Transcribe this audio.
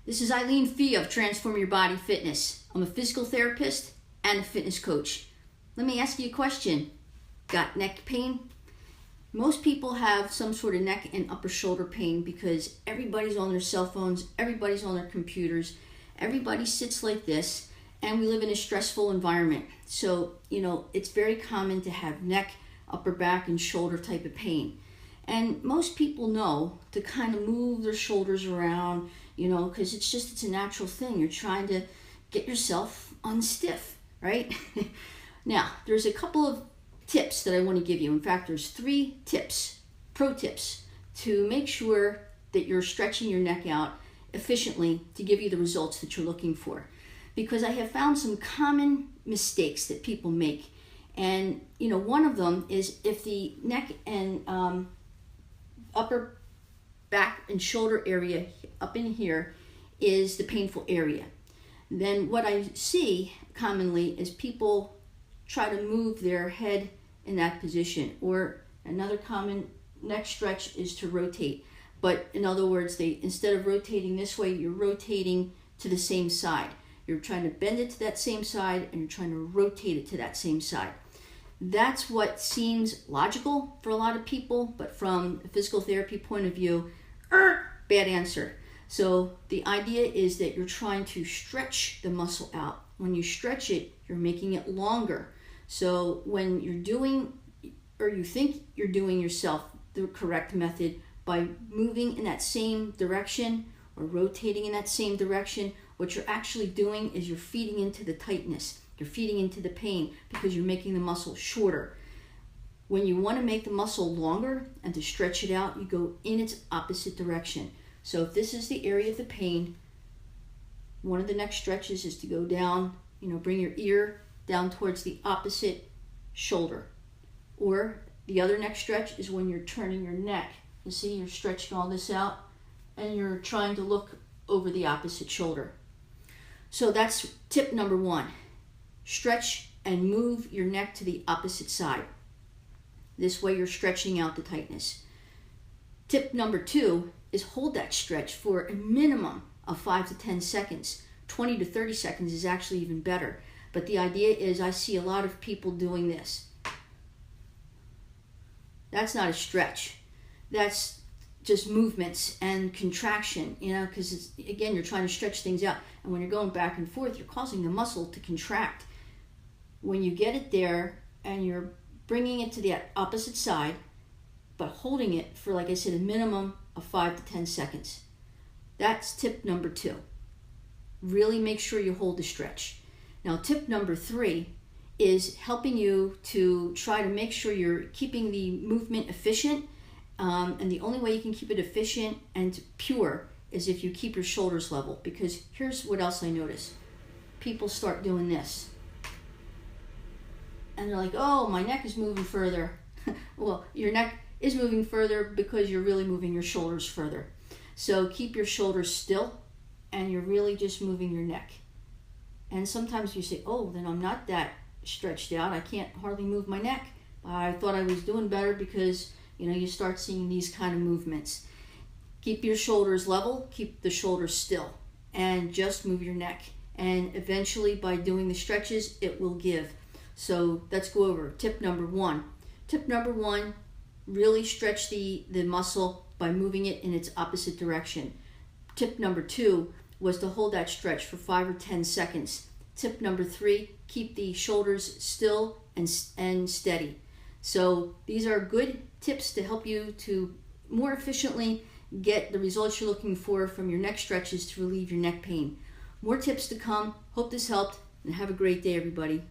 This is Eileen Fee of Transform Your Body Fitness. I'm a physical therapist and a fitness coach. Let me ask you a question. Got neck pain? Most people have some sort of neck and upper shoulder pain because everybody's on their cell phones, everybody's on their computers, everybody sits like this, and we live in a stressful environment. So, it's very common to have neck, upper back, and shoulder type of pain. And most people know to kind of move their shoulders around, because it's a natural thing. You're trying to get yourself unstiff, right? Now, there's a couple of tips that I want to give you. In fact, there's 3 tips, pro tips, to make sure that you're stretching your neck out efficiently to give you the results that you're looking for. Because I have found some common mistakes that people make. And, one of them is if the neck and upper back and shoulder area up in here is the painful area, then what I see commonly is people try to move their head in that position. Or another common neck stretch is to rotate. But in other words, instead of rotating this way, you're rotating to the same side. You're trying to bend it to that same side and you're trying to rotate it to that same side. That's what seems logical for a lot of people, but from a physical therapy point of view, bad answer. So the idea is that you're trying to stretch the muscle out. When you stretch it, you're making it longer. So when you're doing, or you think you're doing yourself the correct method by moving in that same direction or rotating in that same direction, what you're actually doing is you're feeding into the tightness. You're feeding into the pain because you're making the muscle shorter. When you want to make the muscle longer and to stretch it out, you go in its opposite direction. So if this is the area of the pain, one of the next stretches is to go down, bring your ear down towards the opposite shoulder. Or the other neck stretch is when you're turning your neck. You see, you're stretching all this out and you're trying to look over the opposite shoulder. So that's tip number 1. Stretch and move your neck to the opposite side. This way you're stretching out the tightness. Tip number 2 is hold that stretch for a minimum of 5 to 10 seconds. 20 to 30 seconds is actually even better. But the idea is I see a lot of people doing this. That's not a stretch. That's just movements and contraction, because again, you're trying to stretch things out. And when you're going back and forth, you're causing the muscle to contract. When you get it there and you're bringing it to the opposite side, but holding it for, like I said, a minimum of 5 to 10 seconds. That's tip number 2. Really make sure you hold the stretch. Now, tip number 3 is helping you to try to make sure you're keeping the movement efficient. And the only way you can keep it efficient and pure is if you keep your shoulders level. Because here's what else I notice. People start doing this. And they're like, oh, my neck is moving further. Well, your neck is moving further because you're really moving your shoulders further. So keep your shoulders still and you're really just moving your neck. And sometimes you say, oh, then I'm not that stretched out. I can't hardly move my neck. I thought I was doing better because, you start seeing these kind of movements. Keep your shoulders level, keep the shoulders still, and just move your neck. And eventually, by doing the stretches, it will give. So let's go over tip number 1. Tip number 1, really stretch the muscle by moving it in its opposite direction. Tip number 2 was to hold that stretch for 5 or 10 seconds. Tip number 3, keep the shoulders still and steady. So these are good tips to help you to more efficiently get the results you're looking for from your neck stretches to relieve your neck pain. More tips to come. Hope this helped, and have a great day, everybody.